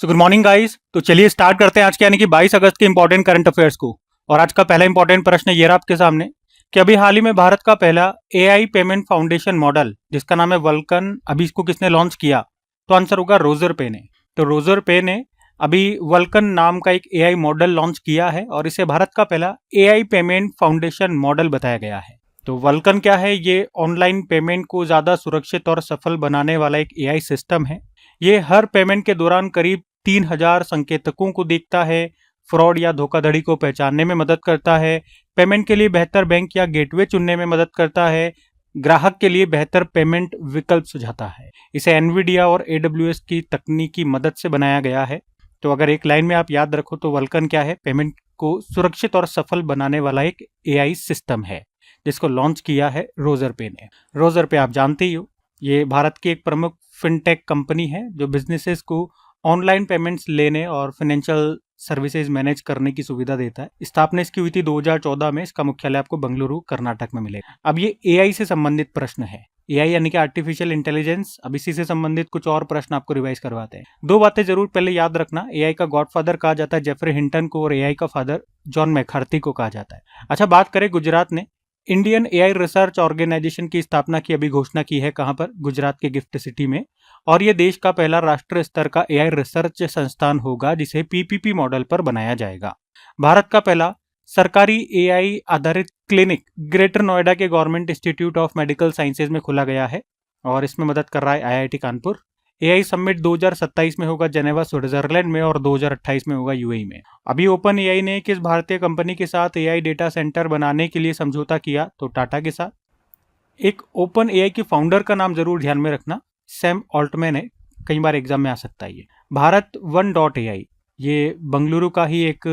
So good morning guys. तो चलिए start करते हैं आज के यानी कि 22 अगस्त के इंपॉर्टेंट करंट अफेयर्स को। और आज का पहला इंपॉर्टेंट प्रश्न ये रहा आपके सामने कि अभी हाल ही में भारत का पहला एआई पेमेंट फाउंडेशन मॉडल जिसका नाम है वल्कन, अभी इसको किसने लॉन्च किया? तो आंसर होगा रोजर पे ने। तो रोजर पे ने अभी वल्कन नाम का एक एआई मॉडल लॉन्च किया है और इसे भारत का पहला एआई पेमेंट फाउंडेशन मॉडल बताया गया है। तो वल्कन क्या है? ये ऑनलाइन पेमेंट को ज्यादा सुरक्षित और सफल बनाने वाला एक एआई सिस्टम है। ये हर पेमेंट के दौरान करीब 3000 संकेतकों को देखता है, फ्रॉड या धोखाधड़ी को पहचानने में मदद करता है, पेमेंट के लिए बेहतर बैंक या गेटवे चुनने में मदद करता है, ग्राहक के लिए बेहतर पेमेंट विकल्प सुझाता है। इसे एनवीडिया और AWS की तकनीकी मदद से बनाया गया है। तो अगर एक लाइन में आप याद रखो तो वल्कन क्या है? पेमेंट को सुरक्षित और सफल बनाने वाला एक एआई सिस्टम है जिसको लॉन्च किया है रोजर पे ने। रोजर पे आप जानते ही हो, ये भारत की एक प्रमुख फिनटेक कंपनी है जो बिजनेसेस को ऑनलाइन पेमेंट्स लेने और फाइनेंशियल सर्विसेज मैनेज करने की सुविधा देता है। स्थापना इसकी हुई थी 2014 में। इसका मुख्यालय आपको बेंगलुरु कर्नाटक में मिलेगा। अब ये एआई से संबंधित प्रश्न है। एआई यानी कि आर्टिफिशियल इंटेलिजेंस। अब इसी से संबंधित कुछ और प्रश्न आपको रिवाइज करवाते हैं। दो बातें जरूर पहले याद रखना। एआई का गॉडफादर कहा जाता है जेफरी हिंटन को और एआई का फादर जॉन मैकार्थी को कहा जाता है। अच्छा, बात करें गुजरात ने इंडियन एआई रिसर्च ऑर्गेनाइजेशन की स्थापना की अभी घोषणा की है। कहां पर? गुजरात के गिफ्ट सिटी में। और ये देश का पहला राष्ट्रीय स्तर का एआई रिसर्च संस्थान होगा जिसे पीपीपी मॉडल पर बनाया जाएगा। भारत का पहला सरकारी एआई आधारित क्लिनिक ग्रेटर नोएडा के government institute of medical sciences में खोला गया है और इसमें मदद कर रहा है आईआईटी कानपुर। एआई समिट 2027 में होगा जेनेवा स्विट्जरलैंड में और 2028 में होगा यूएई में। अभी ओपन एआई ने किस भारतीय कंपनी के साथ एआई डेटा सेंटर बनाने के लिए समझौता किया? तो टाटा के साथ। एक ओपन एआई के फाउंडर का नाम जरूर ध्यान में रखना, सैम ऑल्टमैन है। कई बार एग्जाम में आ सकता है ये। भारत वन डॉट एआई, ये बंगलुरु का ही एक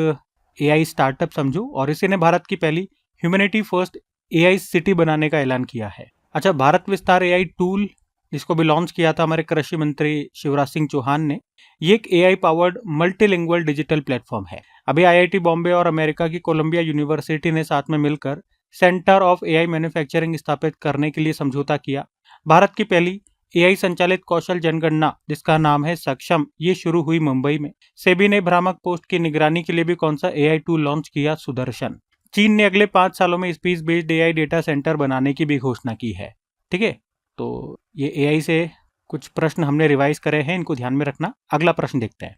एआई स्टार्टअप समझो और इसी ने भारत की पहली ह्यूमैनिटी फर्स्ट एआई सिटी बनाने का ऐलान किया है। अच्छा, भारत विस्तार एआई टूल जिसको भी लॉन्च किया था हमारे कृषि मंत्री शिवराज सिंह चौहान ने, ये एक AI powered multilingual digital platform है। अभी आईआईटी बॉम्बे और अमेरिका की कोलंबिया यूनिवर्सिटी ने साथ में मिलकर सेंटर ऑफ एआई मैन्युफैक्चरिंग स्थापित करने के लिए समझौता किया। भारत की पहली एआई संचालित कौशल जनगणना जिसका नाम है सक्षम, ये शुरू हुई मुंबई में। सेबी ने भ्रामक पोस्ट की निगरानी के लिए भी कौन सा एआई टूल लॉन्च किया? सुदर्शन। चीन ने अगले 5 सालों में स्पीस बेस्ड एआई डेटा सेंटर बनाने की भी घोषणा की है। ठीक है, तो ये एआई से कुछ प्रश्न हमने रिवाइज करे हैं, इनको ध्यान में रखना। अगला प्रश्न देखते हैं।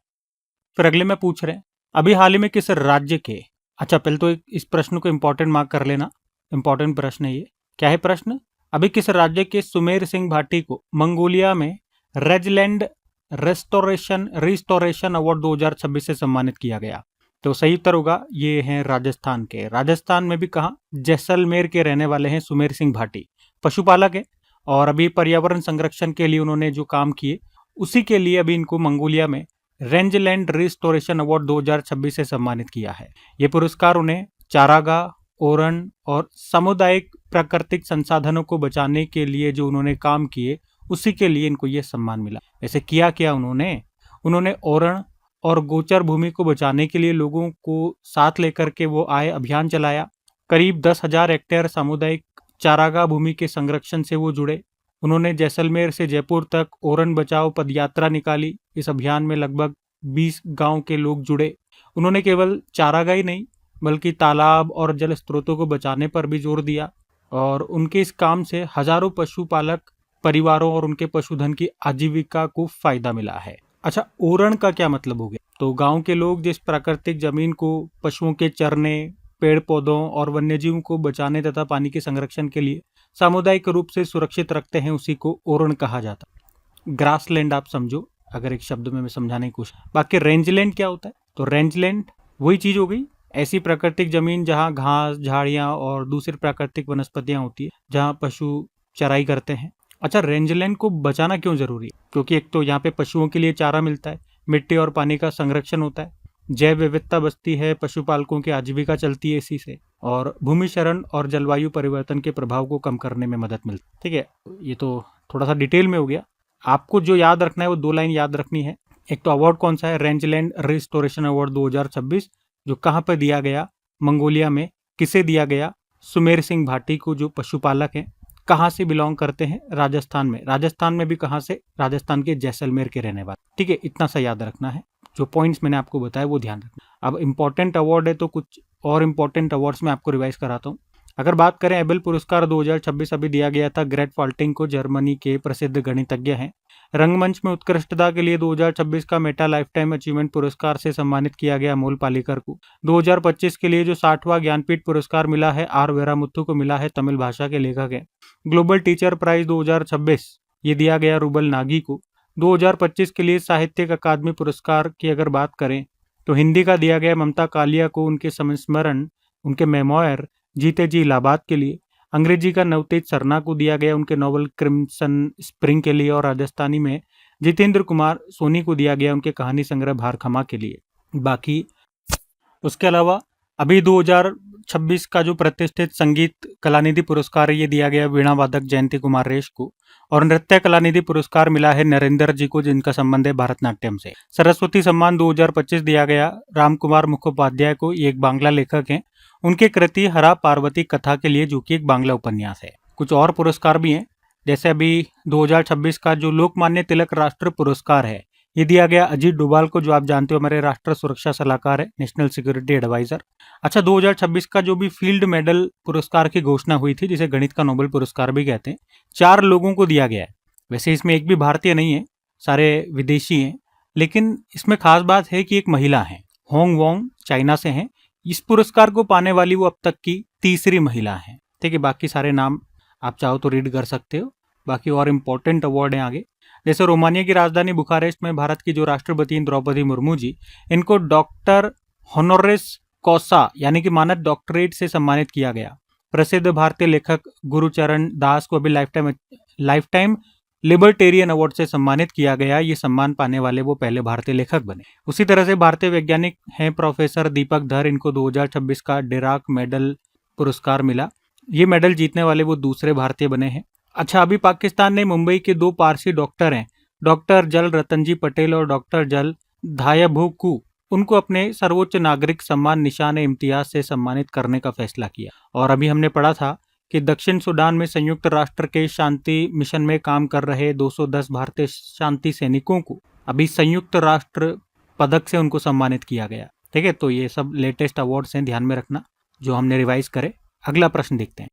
फिर अगले में पूछ रहे हैं अभी हाल ही में किस राज्य के, अच्छा पहले तो इस प्रश्न को इंपॉर्टेंट मार्क कर लेना, इंपॉर्टेंट प्रश्न है ये। क्या है प्रश्न? अभी किस राज्य के सुमेर सिंह भाटी को मंगोलिया में रेजलैंड रिस्टोरेशन अवार्ड 2026 से सम्मानित किया गया? तो सही उत्तर होगा ये है राजस्थान के। राजस्थान में भी कहा? जैसलमेर के रहने वाले हैं सुमेर सिंह भाटी। पशुपालक है और अभी पर्यावरण संरक्षण के लिए उन्होंने जो काम किए उसी के लिए अभी इनको मंगोलिया में रेंजलैंड रिस्टोरेशन अवार्ड 2026 से सम्मानित किया है। ये पुरस्कार उन्हें चारागाह, ओरण और सामुदायिक प्राकृतिक संसाधनों को बचाने के लिए जो उन्होंने काम किए उसी के लिए इनको ये सम्मान मिला। ऐसे किया क्या उन्होंने ओरण और गोचर भूमि को बचाने के लिए लोगों को साथ लेकर के वो आए, अभियान चलाया। करीब 10,000 हेक्टेयर सामुदायिक चारागाह भूमि के संरक्षण से वो जुड़े। उन्होंने जैसलमेर से जयपुर तक ओरण बचाओ पदयात्रा निकाली। इस अभियान में लगभग 20 गांव के लोग जुड़े। उन्होंने केवल चारागाह ही नहीं बल्कि तालाब और जल स्रोतों को बचाने पर भी जोर दिया और उनके इस काम से हजारों पशुपालक परिवारों और उनके पशुधन की आजीविका को फायदा मिला है। अच्छा, ओरण का क्या मतलब हो गया? तो गांव के लोग जिस प्राकृतिक जमीन को पशुओं के चरने, पेड़ पौधों और वन्यजीवों को बचाने तथा पानी के संरक्षण के लिए सामुदायिक रूप से सुरक्षित रखते हैं उसी को ओरण कहा जाता है। ग्रासलैंड आप समझो अगर एक शब्द में मैं समझाने की कोशिश। बाकी रेंजलैंड क्या होता है? तो रेंजलैंड वही चीज हो गई, ऐसी प्राकृतिक जमीन जहां घास, झाड़ियां और दूसरी प्राकृतिक वनस्पतियां होती है जहां पशु चराई करते हैं। अच्छा, रेंजलैंड को बचाना क्यों जरूरी है? क्योंकि एक तो यहाँ पे पशुओं के लिए चारा मिलता है, मिट्टी और पानी का संरक्षण होता है, जैव विविधता बचती है, पशुपालकों की आजीविका चलती है इसी से, और भूमि क्षरण और जलवायु परिवर्तन के प्रभाव को कम करने में मदद मिलती है। ठीक है, ये तो थोड़ा सा डिटेल में हो गया। आपको जो याद रखना है वो 2 लाइन याद रखनी है। एक तो अवार्ड कौन सा है? रेंजलैंड रिस्टोरेशन अवार्ड 2026, जो कहाँ पर दिया गया? मंगोलिया में। किसे दिया गया? सुमेर सिंह भाटी को, जो पशुपालक हैं। कहाँ से बिलोंग करते हैं? राजस्थान में। राजस्थान में भी कहाँ से? राजस्थान के जैसलमेर के रहने वाले। ठीक है, इतना सा याद रखना है। जो पॉइंट्स मैंने आपको बताया वो ध्यान रखना। अब इंपॉर्टेंट अवार्ड है तो कुछ और इंपॉर्टेंट अवार्ड्स मैं आपको रिवाइज कराता हूँ। अगर बात करें एबेल पुरस्कार 2026 अभी दिया गया था ग्रेट फाल्टिंग को, जर्मनी के प्रसिद्ध गणितज्ञ हैं। रंगमंच में उत्कृष्टता के लिए 2026 का मेटा लाइफ टाइम अचीवमेंट पुरस्कार से सम्मानित किया गया अमोल पालेकर को। 2025 के लिए जो 60वां ज्ञानपीठ पुरस्कार मिला है आर वेरामुथु को मिला है, तमिल भाषा के लेखक हैं। ग्लोबल टीचर प्राइज 2026 ये दिया गया रूबल नागी को। 2025 के लिए साहित्यिक अकादमी पुरस्कार की अगर बात करें तो हिंदी का दिया गया ममता कालिया को उनके संस्मरण, उनके मेमोयर जीते जी इलाहाबाद के लिए। अंग्रेजी का नवतेज सरना को दिया गया उनके नॉवल क्रिम्सन स्प्रिंग के लिए। और राजस्थानी में जितेंद्र कुमार सोनी को दिया गया उनके कहानी संग्रह भारखमा के लिए। बाकी उसके अलावा अभी 2026 का जो प्रतिष्ठित संगीत कलानिधि पुरस्कार है ये दिया गया वीणा वादक जयंती कुमार रेश को। और नृत्य कलानिधि पुरस्कार मिला है नरेंद्र जी को, जिनका संबंध है भरतनाट्यम से। सरस्वती सम्मान 2025 दिया गया राम कुमार मुखोपाध्याय को, ये एक बांग्ला लेखक हैं। उनकी कृति हरा पार्वती कथा के लिए, जो कि एक बांग्ला उपन्यास है। कुछ और पुरस्कार भी हैं, जैसे अभी 2026 का जो लोकमान्य तिलक राष्ट्र पुरस्कार है ये दिया गया अजीत डोभाल को, जो आप जानते हो हमारे राष्ट्र सुरक्षा सलाहकार है, नेशनल सिक्योरिटी एडवाइजर। अच्छा, 2026 का जो भी फील्ड मेडल पुरस्कार की घोषणा हुई थी, जिसे गणित का नोबेल पुरस्कार भी कहते हैं, 4 लोगों को दिया गया है। वैसे इसमें एक भी भारतीय नहीं है, सारे विदेशी हैं, लेकिन इसमें खास बात है कि एक महिला है, होंग वोंग, चाइना से हैं। इस पुरस्कार को पाने वाली वो अब तक की तीसरी महिला है। ठीक है, बाकी सारे नाम आप चाहो तो रीड कर सकते हो। बाकी और इम्पोर्टेंट अवार्ड हैं आगे, जैसे रोमानिया की राजधानी बुखारेस्ट में भारत की जो राष्ट्रपति द्रौपदी मुर्मू जी, इनको डॉक्टर होनोरिस कॉसा यानी कि मानद डॉक्टरेट से सम्मानित किया गया। प्रसिद्ध भारतीय लेखक गुरुचरण दास को अभी लाइफ टाइम लिबर्टेरियन अवार्ड से सम्मानित किया गया। ये सम्मान पाने वाले वो पहले भारतीय लेखक बने। उसी तरह से भारतीय वैज्ञानिक हैं प्रोफेसर दीपक धर, इनको 2026 का डिराक मेडल पुरस्कार मिला। ये मेडल जीतने वाले वो दूसरे भारतीय बने हैं। अच्छा, अभी पाकिस्तान ने मुंबई के 2 पारसी डॉक्टर हैं, डॉक्टर जल रतनजी पटेल और डॉक्टर जल धायभूकू, उनको अपने सर्वोच्च नागरिक सम्मान निशान इम्तियाज से सम्मानित करने का फैसला किया। और अभी हमने पढ़ा था कि दक्षिण सूडान में संयुक्त राष्ट्र के शांति मिशन में काम कर रहे 210 भारतीय शांति सैनिकों को अभी संयुक्त राष्ट्र पदक से उनको सम्मानित किया गया। ठीक है, तो ये सब लेटेस्ट अवार्ड्स हैं, ध्यान में रखना, जो हमने रिवाइज करे। अगला प्रश्न देखते हैं।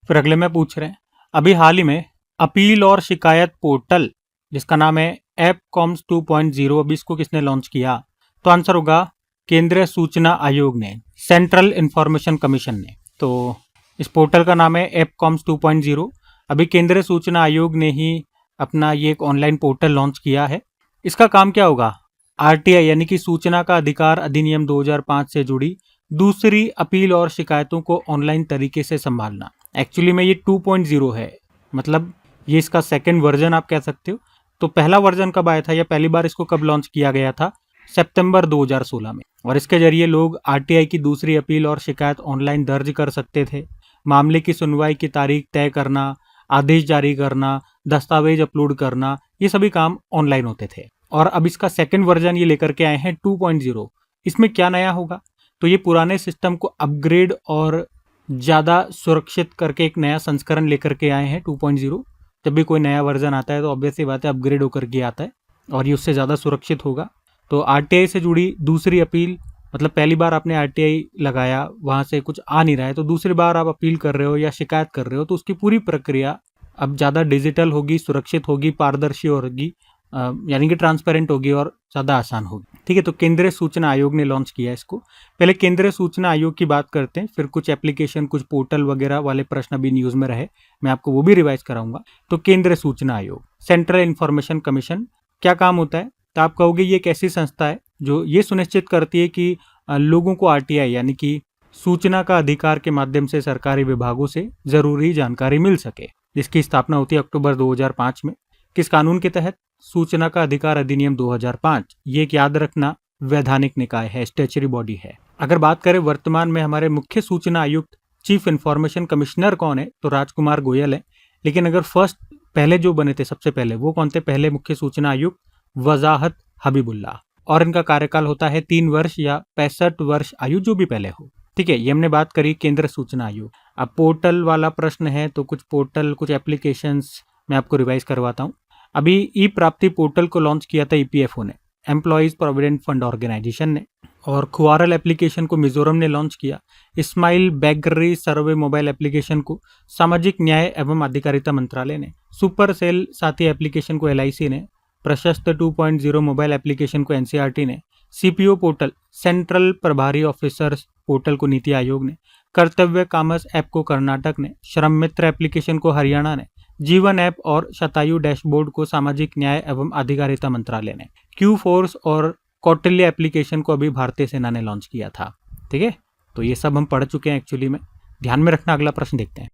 फिर अगले में पूछ रहे हैं, अभी हाल ही में अपील और शिकायत पोर्टल जिसका नाम है ऐप कॉम्स 2.0, अभी इसको किसने लॉन्च किया? तो आंसर होगा केंद्रीय सूचना आयोग ने, सेंट्रल इंफॉर्मेशन कमीशन ने। तो इस पोर्टल का नाम है ऐप कॉम्स 2.0। अभी केंद्रीय सूचना आयोग ने ही अपना ये एक ऑनलाइन पोर्टल लॉन्च किया है। इसका काम क्या होगा? आरटीआई यानी कि सूचना का अधिकार अधिनियम 2005 से जुड़ी दूसरी अपील और शिकायतों को ऑनलाइन तरीके से संभालना। एक्चुअली में ये 2.0 है, मतलब ये इसका सेकंड वर्जन आप कह सकते हो। तो पहला वर्जन कब आया था या पहली बार इसको कब लॉन्च किया गया था? सितंबर 2016 में। और इसके जरिए लोग आरटीआई की दूसरी अपील और शिकायत ऑनलाइन दर्ज कर सकते थे। मामले की सुनवाई की तारीख तय करना, आदेश जारी करना, दस्तावेज अपलोड करना, ये सभी काम ऑनलाइन होते थे। और अब इसका सेकंड वर्जन ये लेकर के आए हैं 2.0। इसमें क्या नया होगा? तो ये पुराने सिस्टम को अपग्रेड और ज़्यादा सुरक्षित करके एक नया संस्करण लेकर के आए हैं 2.0। जब भी कोई नया वर्जन आता है तो ऑब्वियस सी बात है अपग्रेड होकर के आता है और ये उससे ज़्यादा सुरक्षित होगा। तो आरटीआई से जुड़ी दूसरी अपील, मतलब पहली बार आपने आरटीआई लगाया, वहाँ से कुछ आ नहीं रहा है, तो दूसरी बार आप अपील कर रहे हो या शिकायत कर रहे हो, तो उसकी पूरी प्रक्रिया अब ज़्यादा डिजिटल होगी, सुरक्षित होगी, पारदर्शी होगी, यानी कि ट्रांसपेरेंट होगी और ज़्यादा आसान होगी। ठीक है, तो केंद्रीय सूचना आयोग ने लॉन्च किया इसको। पहले केंद्रीय सूचना आयोग की बात करते हैं, फिर कुछ एप्लीकेशन, कुछ पोर्टल वगैरह वाले प्रश्न अभी न्यूज़ में रहे, मैं आपको वो भी रिवाइज कराऊंगा। तो केंद्रीय सूचना आयोग, सेंट्रल इंफॉर्मेशन कमीशन, क्या काम होता है? तो आप कहोगे ये एक ऐसी संस्था है जो ये सुनिश्चित करती है कि लोगों को आरटीआई यानी कि सूचना का अधिकार के माध्यम से सरकारी विभागों से जरूरी जानकारी मिल सके, जिसकी स्थापना होती है अक्टूबर 2005 में। किस कानून के तहत? सूचना का अधिकार अधिनियम 2005। ये एक याद रखना वैधानिक निकाय है, स्टैच्यूटरी बॉडी है। अगर बात करें वर्तमान में हमारे मुख्य सूचना आयुक्त, चीफ इंफॉर्मेशन कमिश्नर कौन है? तो राजकुमार गोयल है। लेकिन अगर पहले जो बने थे सबसे पहले, वो कौन थे? पहले मुख्य सूचना आयुक्त वजाहत हबीबुल्लाह, और इनका कार्यकाल होता है 3 वर्ष या 65 वर्ष आयु, जो भी पहले हो। ठीक है, ये हमने बात करी केंद्र सूचना आयोग। अब पोर्टल वाला प्रश्न है, तो कुछ पोर्टल, कुछ एप्लीकेशंस मैं आपको रिवाइज करवाता हूँ। अभी ई प्राप्ति पोर्टल को लॉन्च किया था ईपीएफओ ने। एम्प्लॉयज़ प्रोविडेंट फंड ऑर्गेनाइजेशन ने, और खुआरल एप्लीकेशन को मिजोरम ने लॉन्च किया। इस्माइल बैगरी सर्वे मोबाइल एप्लीकेशन को सामाजिक न्याय एवं अधिकारिता मंत्रालय ने, सुपर सेल साथी एप्लीकेशन को एलआईसी ने, प्रशस्त 2.0 मोबाइल एप्लीकेशन को एनसीईआरटी ने, सीपीओ पोर्टल सेंट्रल प्रभारी ऑफिसर्स पोर्टल को नीति आयोग ने, कर्तव्य कामर्स ऐप को कर्नाटक ने, श्रम मित्र एप्लीकेशन को हरियाणा ने, जीवन ऐप और शतायु डैशबोर्ड को सामाजिक न्याय एवं अधिकारिता मंत्रालय ने, क्यू फोर्स और कौटिल्य एप्लीकेशन को अभी भारतीय सेना ने लॉन्च किया था। ठीक है, तो ये सब हम पढ़ चुके हैं एक्चुअली में, ध्यान में रखना। अगला प्रश्न देखते हैं।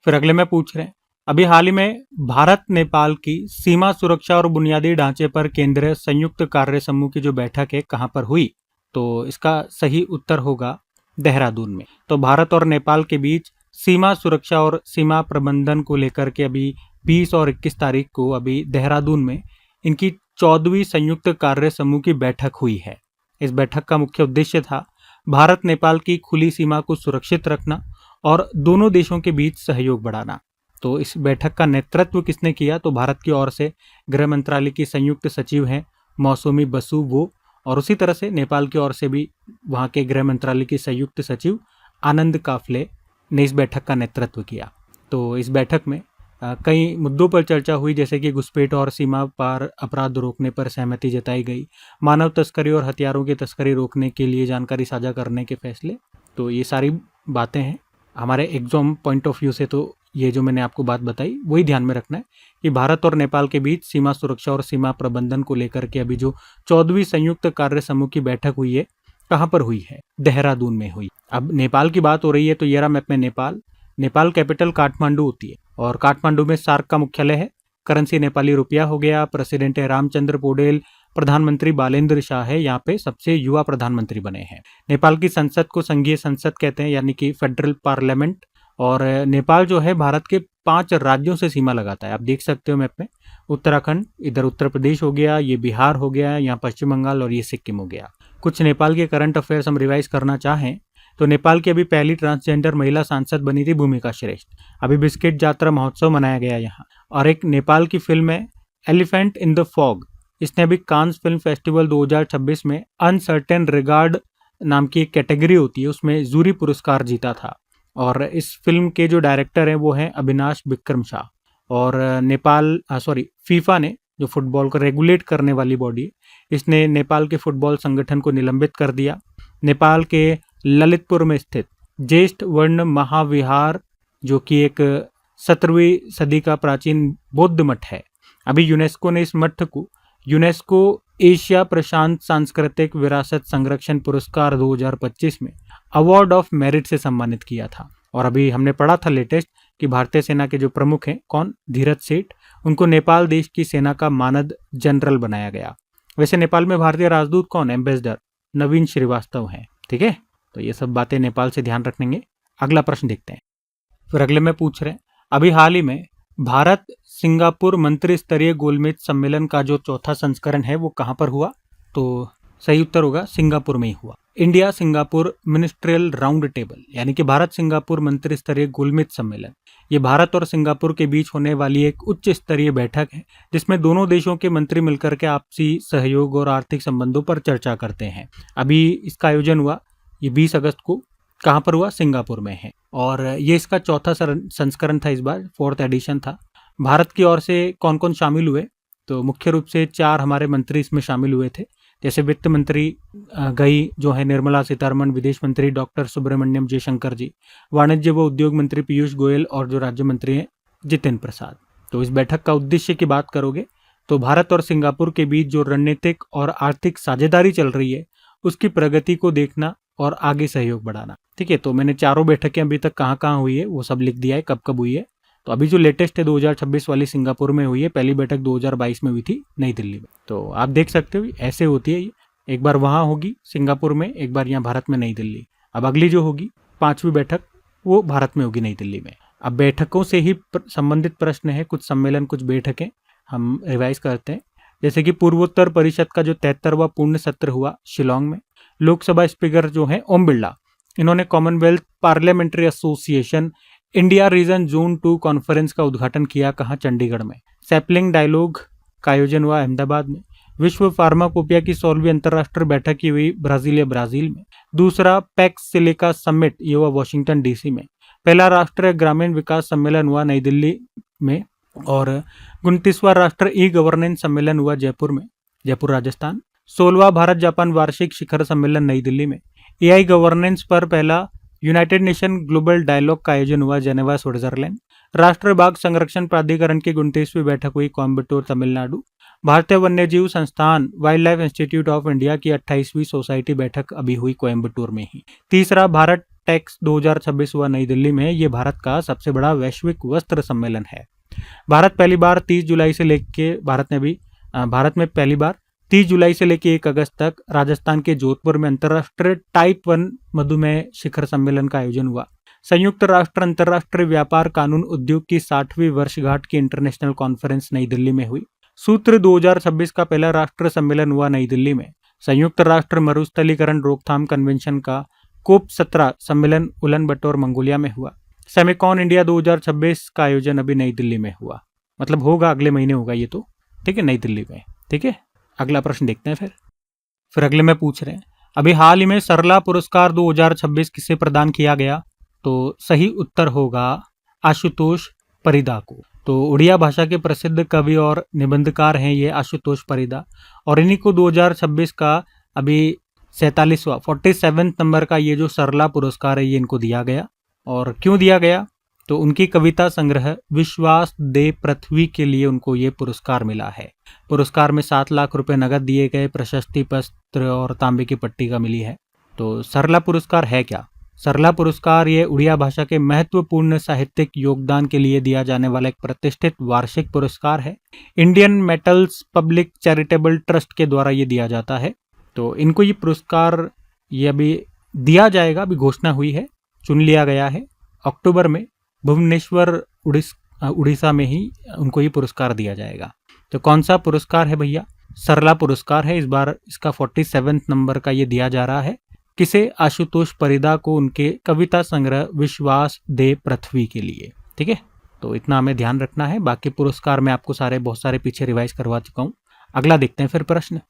फिर अगले में पूछ रहे हैं, अभी हाल ही में भारत नेपाल की सीमा सुरक्षा और बुनियादी ढांचे पर केंद्रीय संयुक्त कार्य समूह की जो बैठक है कहाँ पर हुई? तो इसका सही उत्तर होगा देहरादून में। तो भारत और नेपाल के बीच सीमा सुरक्षा और सीमा प्रबंधन को लेकर के अभी 20 और 21 तारीख को अभी देहरादून में इनकी 14वीं संयुक्त कार्य समूह की बैठक हुई है। इस बैठक का मुख्य उद्देश्य था भारत नेपाल की खुली सीमा को सुरक्षित रखना और दोनों देशों के बीच सहयोग बढ़ाना। तो इस बैठक का नेतृत्व किसने किया? तो भारत की ओर से गृह मंत्रालय की संयुक्त सचिव हैं मौसुमी बसु वो, और उसी तरह से नेपाल की ओर से भी वहाँ के गृह मंत्रालय की संयुक्त सचिव आनंद काफले ने इस बैठक का नेतृत्व किया। तो इस बैठक में कई मुद्दों पर चर्चा हुई, जैसे कि घुसपैठ और सीमा पार अपराध रोकने पर सहमति जताई गई, मानव तस्करी और हथियारों की तस्करी रोकने के लिए जानकारी साझा करने के फैसले। तो ये सारी बातें हैं। हमारे एग्जाम पॉइंट ऑफ व्यू से तो ये जो मैंने आपको बात बताई वही ध्यान में रखना है कि भारत और नेपाल के बीच सीमा सुरक्षा और सीमा प्रबंधन को लेकर के अभी जो 14वीं संयुक्त कार्य समूह की बैठक हुई है, कहाँ पर हुई है? देहरादून में हुई। अब नेपाल की बात हो रही है तो ये रहा मैप में नेपाल कैपिटल काठमांडू होती है, और काठमांडू में सार्क का मुख्यालय है। करेंसी नेपाली रुपया हो गया। प्रेसिडेंट है रामचंद्र पौडेल। प्रधानमंत्री बालेंद्र शाह है, यहाँ पे सबसे युवा प्रधानमंत्री बने हैं। नेपाल की संसद को संघीय संसद कहते हैं, यानी कि फेडरल पार्लियामेंट। और नेपाल जो है भारत के 5 राज्यों से सीमा लगाता है। आप देख सकते हो मैप में, उत्तराखंड, इधर उत्तर प्रदेश हो गया, ये बिहार हो गया, यहाँ पश्चिम बंगाल, और ये सिक्किम हो गया। कुछ नेपाल के करंट अफेयर्स हम रिवाइज करना चाहें तो नेपाल की अभी पहली ट्रांसजेंडर महिला सांसद बनी थी भूमिका श्रेष्ठ। अभी बिस्किट जात्रा महोत्सव मनाया गया यहाँ। और एक नेपाल की फिल्म है एलिफेंट इन द फॉग, इसने अभी कांस फिल्म फेस्टिवल 2026 में अनसर्टेन रिगार्ड नाम की एक कैटेगरी होती है उसमें जूरी पुरस्कार जीता था। और इस फिल्म के जो डायरेक्टर हैं वो हैं अविनाश विक्रम शाह। और फीफा ने, जो फुटबॉल को रेगुलेट करने वाली बॉडी है, इसने नेपाल के फुटबॉल संगठन को निलंबित कर दिया। नेपाल के ललितपुर में स्थित ज्येष्ठ वर्ण महाविहार, जो कि एक 17वीं सदी का प्राचीन बौद्ध मठ है, अभी यूनेस्को ने इस मठ को यूनेस्को एशिया प्रशांत सांस्कृतिक विरासत संरक्षण पुरस्कार 2025 में अवार्ड ऑफ मेरिट से सम्मानित किया था। और अभी हमने पढ़ा था लेटेस्ट कि भारतीय सेना के जो प्रमुख हैं, कौन? धीरज सेठ, उनको नेपाल देश की सेना का मानद जनरल बनाया गया। वैसे नेपाल में भारतीय राजदूत कौन? एम्बेसडर नवीन श्रीवास्तव हैं। ठीक है, तो ये सब बातें नेपाल से ध्यान रखेंगे। अगला प्रश्न देखते हैं। फिर अगले में पूछ रहे हैं, अभी हाल ही में भारत सिंगापुर मंत्री स्तरीय गोलमेज सम्मेलन का जो 4था संस्करण है वो कहाँ पर हुआ? तो सही उत्तर होगा सिंगापुर में ही हुआ। India Singapore ministerial round table, यानी कि भारत सिंगापुर मंत्री स्तरीय गोलमेज सम्मेलन, ये भारत और सिंगापुर के बीच होने वाली एक उच्च स्तरीय बैठक है जिसमें दोनों देशों के मंत्री मिलकर के आपसी सहयोग और आर्थिक संबंधों पर चर्चा करते हैं। अभी इसका आयोजन हुआ, ये 20 अगस्त को कहाँ पर हुआ? सिंगापुर में है। और ये इसका 4था संस्करण था, इस बार 4th एडिशन था। भारत की ओर से कौन कौन शामिल हुए? तो मुख्य रूप से 4 हमारे मंत्री इसमें शामिल हुए थे, जैसे वित्त मंत्री गई जो है निर्मला सीतारमण, विदेश मंत्री डॉक्टर सुब्रमण्यम जयशंकर जी, वाणिज्य व उद्योग मंत्री पीयूष गोयल, और जो राज्य मंत्री हैं जितेंद्र प्रसाद। तो इस बैठक का उद्देश्य की बात करोगे तो भारत और सिंगापुर के बीच जो रणनीतिक और आर्थिक साझेदारी चल रही है उसकी प्रगति को देखना और आगे सहयोग बढ़ाना। ठीक है, तो मैंने 4 बैठकें अभी तक कहाँ कहाँ हुई है वो सब लिख दिया है, कब कब हुई है। तो अभी जो लेटेस्ट है 2026 वाली सिंगापुर में हुई है, पहली बैठक 2022 में हुई थी नई दिल्ली में। तो आप देख सकते हो ऐसे होती है ये, एक बार वहाँ होगी सिंगापुर में, एक बार यहाँ भारत में नई दिल्ली। अब अगली जो होगी 5वीं बैठक वो भारत में होगी नई दिल्ली में। अब बैठकों से ही संबंधित प्रश्न है, कुछ सम्मेलन कुछ बैठकें हम रिवाइज करते हैं। जैसे कि पूर्वोत्तर परिषद का जो 73वां पूर्ण सत्र हुआ शिलोंग में। लोकसभा स्पीकर जो है ओम बिरला, इन्होंने Commonwealth parliamentary association India region zone 2 conference का उद्घाटन किया, कहाँ? चंडीगढ़ में। सैपलिंग डायलॉग का आयोजन हुआ अहमदाबाद में। विश्व फार्माकोपिया की 16वीं अंतर्राष्ट्रीय बैठक की हुई ब्राजील में। दूसरा पैक्स सिलिका समिट, ये हुआ वॉशिंगटन डीसी में। पहला राष्ट्रीय ग्रामीण विकास सम्मेलन हुआ नई दिल्ली में। और 29वां राष्ट्रीय ई गवर्नेंस सम्मेलन हुआ जयपुर में, जयपुर राजस्थान। 16वां भारत जापान वार्षिक शिखर सम्मेलन नई दिल्ली में। एआई गवर्नेंस पर पहला यूनाइटेड नेशन ग्लोबल डायलॉग का आयोजन हुआ जेनेवा, स्विट्जरलैंड। राष्ट्रीय बाघ संरक्षण प्राधिकरण की 29वीं बैठक हुई कोयम्बटूर, तमिलनाडु। भारतीय वन्यजीव संस्थान wild life institute of India की 28वीं सोसाइटी बैठक अभी हुई कोयम्बटूर में ही। तीसरा भारत टेक्स 2026 हुआ नई दिल्ली में। ये भारत का सबसे बड़ा वैश्विक वस्त्र सम्मेलन है। भारत पहली बार 30 जुलाई से लेके भारत में पहली बार 30 जुलाई से लेकर 1 अगस्त तक राजस्थान के जोधपुर में अंतर्राष्ट्रीय टाइप 1 मधुमेह शिखर सम्मेलन का आयोजन हुआ। संयुक्त राष्ट्र अंतर्राष्ट्रीय व्यापार कानून उद्योग की 60वीं वर्षगांठ की इंटरनेशनल कॉन्फ्रेंस नई दिल्ली में हुई। सूत्र 2026 का पहला राष्ट्रीय सम्मेलन हुआ नई दिल्ली में। संयुक्त राष्ट्र मरुस्थलीकरण रोकथाम कन्वेंशन का कोप 17 सम्मेलन उलन बटोर, मंगोलिया में हुआ। सेमिकॉन इंडिया 2026 का आयोजन अभी नई दिल्ली में हुआ, मतलब होगा अगले महीने होगा ये तो, ठीक है, नई दिल्ली में। ठीक है, अगला प्रश्न देखते हैं। फिर अगले में पूछ रहे हैं, अभी हाल ही में सरला पुरस्कार 2026 किसे प्रदान किया गया? तो सही उत्तर होगा आशुतोष परिदा को। तो उड़िया भाषा के प्रसिद्ध कवि और निबंधकार हैं ये आशुतोष परिदा, और इन्हीं को 2026 का अभी 47वां नंबर का ये जो सरला पुरस्कार है ये इनको दिया गया। और क्यों दिया गया? तो उनकी कविता संग्रह विश्वास दे पृथ्वी के लिए उनको ये पुरस्कार मिला है। पुरस्कार में 7 लाख रुपए नगद दिए गए, प्रशस्ति पत्र और तांबे की पट्टिका मिली है। तो सरला पुरस्कार है क्या? सरला पुरस्कार ये उड़िया भाषा के महत्वपूर्ण साहित्यिक योगदान के लिए दिया जाने वाला एक प्रतिष्ठित वार्षिक पुरस्कार है। Indian metals public charitable trust के द्वारा ये दिया जाता है। तो इनको ये पुरस्कार ये अभी दिया जाएगा, अभी घोषणा हुई है, चुन लिया गया है। अक्टूबर में भुवनेश्वर उड़ीसा में ही उनको ये पुरस्कार दिया जाएगा। तो कौन सा पुरस्कार है भैया? सरला पुरस्कार है। इस बार इसका 47 नंबर का ये दिया जा रहा है। किसे? आशुतोष परिदा को, उनके कविता संग्रह विश्वास दे पृथ्वी के लिए। ठीक है, तो इतना हमें ध्यान रखना है। बाकी पुरस्कार मैं आपको बहुत सारे पीछे रिवाइज करवा चुका हूँ। अगला देखते हैं फिर प्रश्न।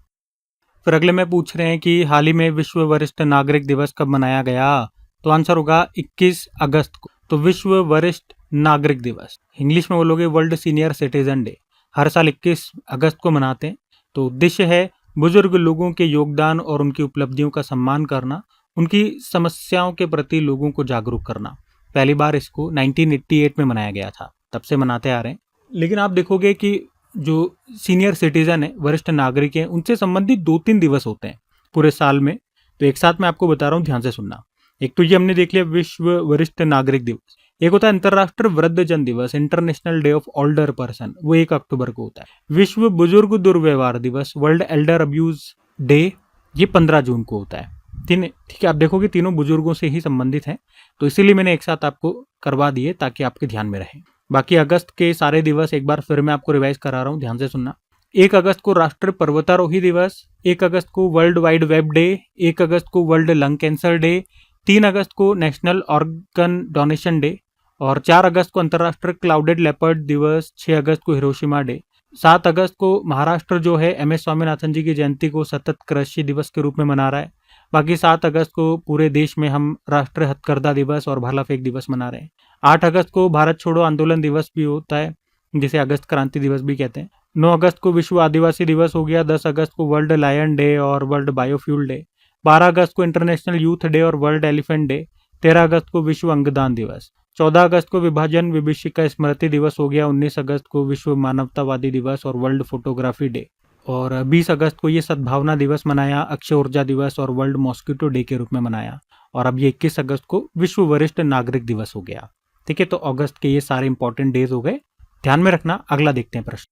फिर अगले में पूछ रहे हैं कि हाल ही में विश्व वरिष्ठ नागरिक दिवस कब मनाया गया? तो आंसर होगा 21 अगस्त को। तो विश्व वरिष्ठ नागरिक दिवस, इंग्लिश में बोलोगे वर्ल्ड सीनियर सिटीजन डे, हर साल 21 अगस्त को मनाते हैं। तो उद्देश्य है बुजुर्ग लोगों के योगदान और उनकी उपलब्धियों का सम्मान करना, उनकी समस्याओं के प्रति लोगों को जागरूक करना। पहली बार इसको 1988 में मनाया गया था, तब से मनाते आ रहे हैं। लेकिन आप देखोगे कि जो सीनियर सिटीजन है, वरिष्ठ नागरिक हैं, उनसे संबंधित 2-3 दिवस होते हैं पूरे साल में। तो एक साथ मैं आपको बता रहा हूँ, ध्यान से सुनना। एक तो ये हमने देख लिया विश्व वरिष्ठ नागरिक दिवस। एक होता है अंतर्राष्ट्रीय वृद्धजन दिवस, international day of older person, वो 1 अक्टूबर को होता है। विश्व बुजुर्ग दुर्व्यवहार दिवस, वर्ल्ड एल्डर अब्यूज डे, ये 15 जून को होता है। ठीक है, आप देखोगे तीनों बुजुर्गों से ही संबंधित हैं, तो इसीलिए मैंने एक साथ आपको करवा दिए ताकि आपके ध्यान में रहे। बाकी अगस्त के सारे दिवस एक बार फिर मैं आपको रिवाइज करा रहा हूँ, ध्यान से सुनना। 1 अगस्त को राष्ट्रीय पर्वतारोही दिवस, 1 अगस्त को वर्ल्ड वाइड वेब डे, 1 अगस्त को वर्ल्ड लंग कैंसर डे, 3 अगस्त को नेशनल ऑर्गन डोनेशन डे, और 4 अगस्त को अंतर्राष्ट्रीय क्लाउडेड लेपर्ड दिवस, 6 अगस्त को हिरोशिमा डे, 7 अगस्त को महाराष्ट्र जो है MS स्वामीनाथन जी की जयंती को सतत कृषि दिवस के रूप में मना रहा है। बाकी 7 अगस्त को पूरे देश में हम राष्ट्रीय हथकरघा दिवस और भाला फेंक दिवस मना रहे हैं। 8 अगस्त को भारत छोड़ो आंदोलन दिवस भी होता है, जिसे अगस्त क्रांति दिवस भी कहते हैं। 9 अगस्त को विश्व आदिवासी दिवस हो गया। 10 अगस्त को वर्ल्ड लायन डे और वर्ल्ड बायोफ्यूल डे। 12 अगस्त को इंटरनेशनल यूथ डे और वर्ल्ड एलिफेंट डे। 13 अगस्त को विश्व अंगदान दिवस। 14 अगस्त को विभाजन विभीषिका स्मृति दिवस हो गया। 19 अगस्त को विश्व मानवतावादी दिवस और वर्ल्ड फोटोग्राफी डे। और 20 अगस्त को ये सद्भावना दिवस मनाया, अक्षय ऊर्जा दिवस और वर्ल्ड मॉस्किटो डे के रूप में मनाया। और अब ये 21 अगस्त को विश्व वरिष्ठ नागरिक दिवस हो गया। ठीक है, तो अगस्त के ये सारे इंपॉर्टेंट डेज हो गए, ध्यान में रखना। अगला देखते हैं प्रश्न।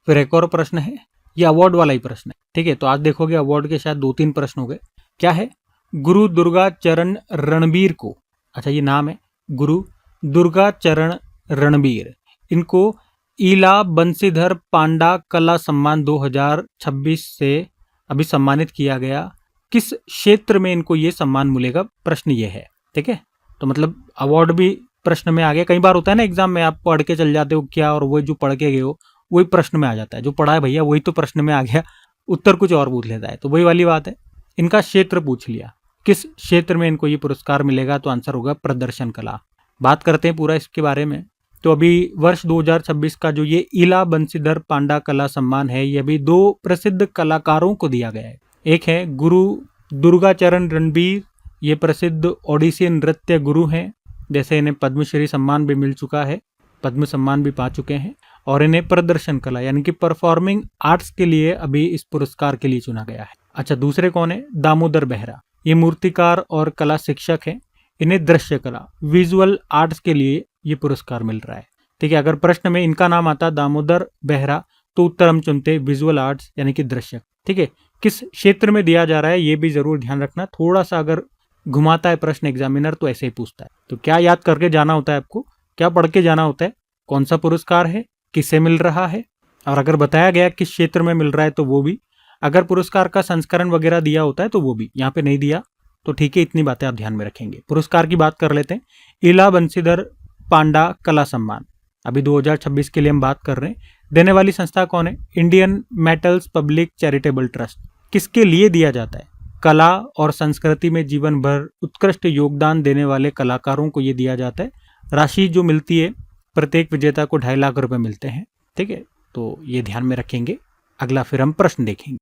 फिर एक और प्रश्न है, ये अवार्ड वाला ही प्रश्न है। ठीक है, तो आज देखोगे अवार्ड के शायद 2-3 प्रश्न हो गए। क्या है? गुरु दुर्गा चरण रणबीर को, अच्छा ये नाम है गुरु दुर्गा चरण रणबीर, इनको ईला बंसीधर पांडा कला सम्मान 2026 से अभी सम्मानित किया गया। किस क्षेत्र में इनको ये सम्मान मिलेगा? प्रश्न ये है। ठीक है, तो मतलब अवार्ड भी प्रश्न में आ गया। कई बार होता है ना एग्जाम में, आप पढ़ के चल जाते हो क्या, और वो जो पढ़ के गए हो वही प्रश्न में आ जाता है। जो पढ़ा है भैया वही तो प्रश्न में आ गया, उत्तर कुछ और पूछ लेता है। तो वही वाली बात है, इनका क्षेत्र पूछ लिया, किस क्षेत्र में इनको ये पुरस्कार मिलेगा, तो आंसर होगा प्रदर्शन कला। बात करते हैं पूरा इसके बारे में। तो अभी वर्ष 2026 का जो ये इला बंशीधर पांडा कला सम्मान है, ये अभी 2 प्रसिद्ध कलाकारों को दिया गया है। एक है गुरु दुर्गाचरण रणबीर, ये प्रसिद्ध ओडिसी नृत्य गुरु हैं। जैसे इन्हें पद्मश्री सम्मान भी मिल चुका है, पद्म सम्मान भी पा चुके हैं। और इन्हें प्रदर्शन कला यानी कि परफॉर्मिंग आर्ट्स के लिए अभी इस पुरस्कार के लिए चुना गया है। अच्छा, दूसरे कौन है? दामोदर बेहरा, ये मूर्तिकार और कला शिक्षक हैं। इन्हें दृश्य कला विजुअल आर्ट्स के लिए ये पुरस्कार मिल रहा है। ठीक है, अगर प्रश्न में इनका नाम आता दामोदर बेहरा तो उत्तर हम चुनते विजुअल आर्ट्स यानी कि दृश्य। ठीक है, किस क्षेत्र में दिया जा रहा है ये भी जरूर ध्यान रखना। थोड़ा सा अगर घुमाता है प्रश्न एग्जामिनर तो ऐसे ही पूछता है। तो क्या याद करके जाना होता है आपको, क्या पढ़ के जाना होता है? कौन सा पुरस्कार है, किसे मिल रहा है, और अगर बताया गया किस क्षेत्र में मिल रहा है तो वो भी। अगर पुरस्कार का संस्करण वगैरह दिया होता है तो वो भी। यहाँ पे नहीं दिया तो ठीक है, इतनी बातें आप ध्यान में रखेंगे। पुरस्कार की बात कर लेते हैं। इला बंशीधर पांडा कला सम्मान अभी 2026 के लिए हम बात कर रहे हैं। देने वाली संस्था कौन है? Indian metals public charitable trust. किसके लिए दिया जाता है? कला और संस्कृति में जीवन भर उत्कृष्ट योगदान देने वाले कलाकारों को ये दिया जाता है। राशि जो मिलती है प्रत्येक विजेता को 2.5 लाख रुपए मिलते हैं। ठीक है, तो ये ध्यान में रखेंगे। अगला फिर हम प्रश्न देखेंगे।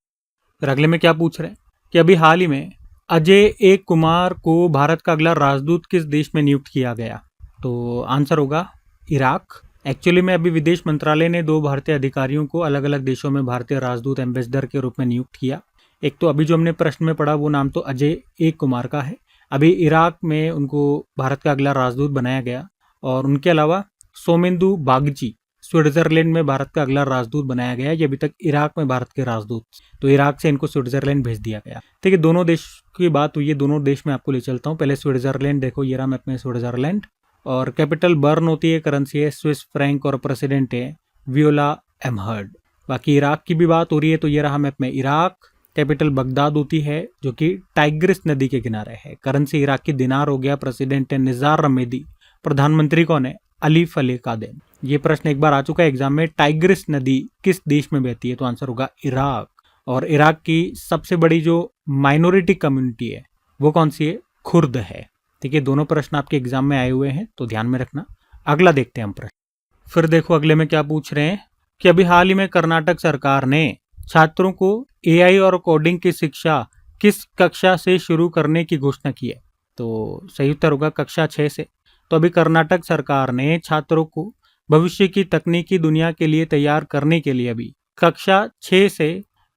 फिर अगले में क्या पूछ रहे हैं कि अभी हाल ही में अजय ए कुमार को भारत का अगला राजदूत किस देश में नियुक्त किया गया? तो आंसर होगा इराक। एक्चुअली में अभी विदेश मंत्रालय ने 2 भारतीय अधिकारियों को अलग अलग देशों में भारतीय राजदूत एम्बेसडर के रूप में नियुक्त किया। एक तो अभी जो हमने प्रश्न में पढ़ा वो नाम तो अजय ए कुमार का है। अभी इराक में उनको भारत का अगला राजदूत बनाया गया। और उनके अलावा सोमेंदु बागची स्विट्जरलैंड में भारत का अगला राजदूत बनाया गया। ये अभी तक इराक में भारत के राजदूत, तो इराक से इनको स्विट्जरलैंड भेज दिया गया। ठीक है, दोनों देश की बात हुई है, दोनों देश में आपको ले चलता हूँ। पहले स्विट्जरलैंड देखो, ये रहा मैप में स्विट्जरलैंड, और कैपिटल बर्न होती है, करेंसी है स्विस फ्रैंक, और प्रेसिडेंट है वियोला एमहर्ड। बाकी इराक की भी बात हो रही है, तो ये रहा मैप में इराक। कैपिटल बगदाद होती है जो कि टाइग्रिस नदी के किनारे है। करेंसी इराक की दिनार हो गया। प्रेसिडेंट है निज़ार रमेदी। प्रधानमंत्री कौन है? अलीफ अली कादेम। ये प्रश्न एक बार आ चुका है एग्जाम में, टाइग्रिस नदी किस देश में बहती है? तो आंसर होगा इराक। और इराक की सबसे बड़ी जो माइनॉरिटी कम्युनिटी है वो कौन सी है? खुर्द है। ठीक है, दोनों प्रश्न आपके एग्जाम में आए हुए हैं तो ध्यान में रखना। अगला देखते हैं हम प्रश्न। फिर देखो अगले में क्या पूछ रहे हैं कि अभी हाल ही में कर्नाटक सरकार ने छात्रों को एआई और कोडिंग की शिक्षा किस कक्षा से शुरू करने की घोषणा की है? तो सही उत्तर होगा कक्षा 6 से। तो अभी कर्नाटक सरकार ने छात्रों को भविष्य की तकनीकी दुनिया के लिए तैयार करने के लिए अभी कक्षा 6 से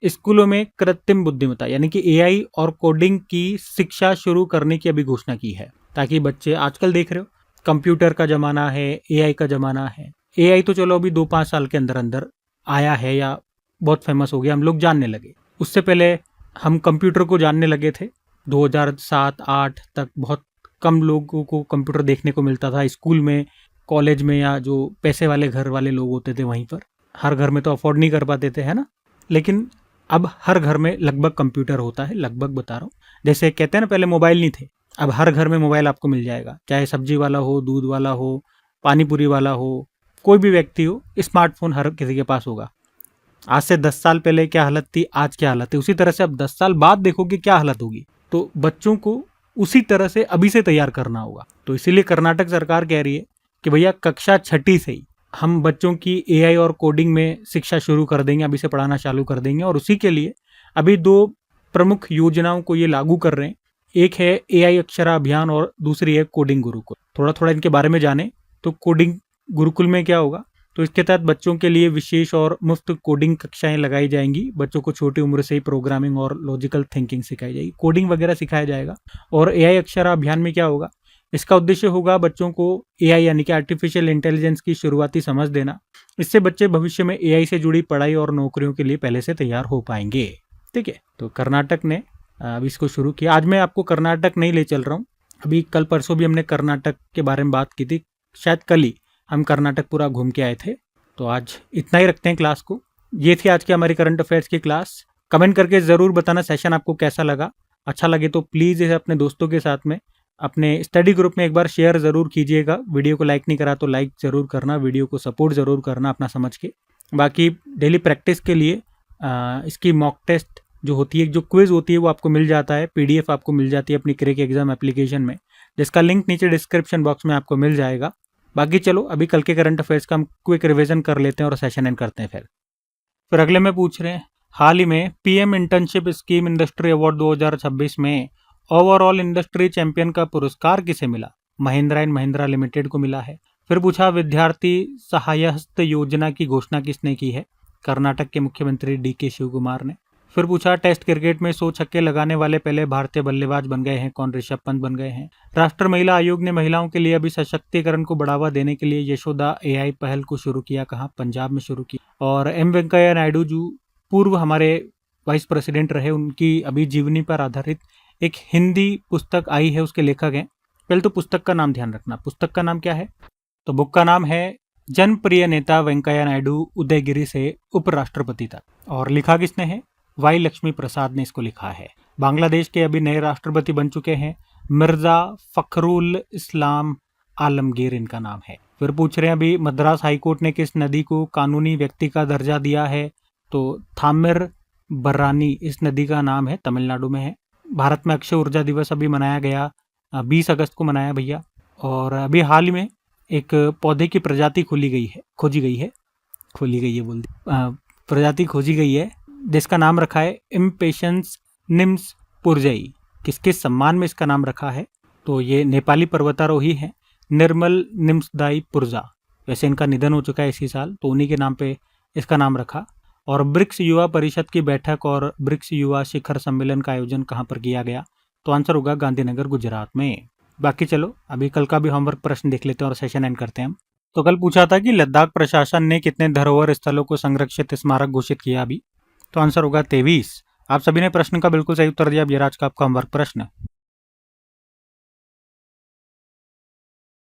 स्कूलों में कृत्रिम बुद्धिमत्ता यानी कि एआई और कोडिंग की शिक्षा शुरू करने की अभी घोषणा की है, ताकि बच्चे, आजकल देख रहे हो कंप्यूटर का जमाना है, एआई का जमाना है। एआई तो चलो अभी 2-5 साल के अंदर अंदर आया है या बहुत फेमस हो गया, हम लोग जानने लगे। उससे पहले हम कंप्यूटर को जानने लगे थे 2007-8 तक। बहुत कम लोगों को कंप्यूटर देखने को मिलता था स्कूल में, कॉलेज में, या जो पैसे वाले घर वाले लोग होते थे वहीं पर। हर घर में तो अफोर्ड नहीं कर पाते थे, है ना। लेकिन अब हर घर में लगभग कंप्यूटर होता है, लगभग बता रहा हूँ। जैसे कहते हैं ना पहले मोबाइल नहीं थे, अब हर घर में मोबाइल आपको मिल जाएगा। चाहे सब्जी वाला हो, दूध वाला हो, पानीपुरी वाला हो, कोई भी व्यक्ति हो, स्मार्टफोन हर किसी के पास होगा। आज से 10 साल पहले क्या हालत थी, आज क्या हालत है, उसी तरह से अब 10 साल बाद देखोगे क्या हालत होगी। तो बच्चों को उसी तरह से अभी से तैयार करना होगा। तो इसीलिए कर्नाटक सरकार कह रही है कि भैया कक्षा 6 से ही हम बच्चों की एआई और कोडिंग में शिक्षा शुरू कर देंगे, अभी से पढ़ाना चालू कर देंगे। और उसी के लिए अभी 2 प्रमुख योजनाओं को ये लागू कर रहे हैं। एक है एआई अक्षरा अभियान और दूसरी है कोडिंग गुरुकुल। थोड़ा थोड़ा इनके बारे में जाने। तो कोडिंग गुरुकुल में क्या होगा, तो इसके तहत बच्चों के लिए विशेष और मुफ्त कोडिंग कक्षाएं लगाई जाएंगी। बच्चों को छोटी उम्र से ही प्रोग्रामिंग और लॉजिकल थिंकिंग सिखाई जाएगी, कोडिंग वगैरह सिखाया जाएगा। और एआई अक्षरा अभियान में क्या होगा, इसका उद्देश्य होगा बच्चों को एआई यानी कि आर्टिफिशियल इंटेलिजेंस की शुरुआती समझ देना। इससे बच्चे भविष्य में एआई से जुड़ी पढ़ाई और नौकरियों के लिए पहले से तैयार हो पाएंगे। ठीक है, तो कर्नाटक ने अभी इसको शुरू किया। आज मैं आपको कर्नाटक नहीं ले चल रहा हूँ, अभी कल परसों भी हमने कर्नाटक के बारे में बात की थी, शायद कल ही हम कर्नाटक पूरा घूम के आए थे। तो आज इतना ही रखते हैं क्लास को। ये थी आज की हमारी करंट अफेयर्स की क्लास। कमेंट करके ज़रूर बताना सेशन आपको कैसा लगा। अच्छा लगे तो प्लीज़ इसे अपने दोस्तों के साथ में, अपने स्टडी ग्रुप में एक बार शेयर ज़रूर कीजिएगा। वीडियो को लाइक नहीं करा तो लाइक ज़रूर करना, वीडियो को सपोर्ट ज़रूर करना अपना समझ के। बाकी डेली प्रैक्टिस के लिए इसकी मॉक टेस्ट जो होती है, जो क्विज होती है, वो आपको मिल जाता है, पीडीएफ आपको मिल जाती है अपनी क्रैक एग्जाम एप्लीकेशन में, जिसका लिंक नीचे डिस्क्रिप्शन बॉक्स में आपको मिल जाएगा। बाकी चलो अभी कल के करंट अफेयर्स का हम क्विक रिवीजन कर लेते हैं और सेशन एंड करते हैं। फिर अगले में पूछ रहे हैं, हाल ही में PM internship scheme industry award 2026 में ओवरऑल इंडस्ट्री चैंपियन का पुरस्कार किसे मिला? महिंद्रा एंड महिंद्रा लिमिटेड को मिला है। फिर पूछा, विद्यार्थी सहायहस्त योजना की घोषणा किसने की है? कर्नाटक के मुख्यमंत्री डीके शिव कुमार ने। फिर पूछा, टेस्ट क्रिकेट में 100 छक्के लगाने वाले पहले भारतीय बल्लेबाज बन गए हैं कौन? ऋषभ पंत बन गए हैं। राष्ट्रीय महिला आयोग ने महिलाओं के लिए अभी सशक्तिकरण को बढ़ावा देने के लिए यशोदा एआई पहल को शुरू किया, कहाँ? पंजाब में शुरू की। और एम वेंकैया नायडू जो पूर्व हमारे वाइस प्रेसिडेंट रहे, उनकी अभी जीवनी पर आधारित एक हिंदी पुस्तक आई है, उसके लेखक हैं। पहले तो पुस्तक का नाम ध्यान रखना, पुस्तक का नाम क्या है? तो बुक का नाम है जनप्रिय नेता वेंकैया नायडू उदयगिरी से उपराष्ट्रपति तक। और लिखा किसने है? वाई लक्ष्मी प्रसाद ने इसको लिखा है। बांग्लादेश के अभी नए राष्ट्रपति बन चुके हैं, मिर्जा फखरुल इस्लाम आलमगीर इनका नाम है। फिर पूछ रहे हैं, अभी मद्रास हाईकोर्ट ने किस नदी को कानूनी व्यक्ति का दर्जा दिया है? तो थामिर बर्रानी इस नदी का नाम है, तमिलनाडु में है। भारत में अक्षय ऊर्जा दिवस अभी मनाया गया, 20 अगस्त को मनाया भैया। और अभी हाल ही में एक पौधे की प्रजाति खोजी गई है प्रजाति खोजी गई है, जिसका नाम रखा है इम्पेशंस निम्स पुरजई। किसके सम्मान में इसका नाम रखा है? तो ये नेपाली पर्वतारोही है, निर्मल निम्सदाई पुरजा। वैसे इनका निधन हो चुका है इसी साल, तो उन्हीं के नाम पे इसका नाम रखा। और ब्रिक्स युवा परिषद की बैठक और ब्रिक्स युवा शिखर सम्मेलन का आयोजन कहाँ पर किया गया? तो आंसर होगा गांधीनगर, गुजरात में। बाकी चलो अभी कल का भी होमवर्क प्रश्न देख लेते हैं और सेशन एंड करते हैं हम। तो कल पूछा था कि लद्दाख प्रशासन ने कितने धरोहर स्थलों को संरक्षित स्मारक घोषित किया अभी? तो आंसर होगा 23। आप सभी ने प्रश्न का बिल्कुल सही उत्तर दिया। अब ये आज का आपका होमवर्क प्रश्न,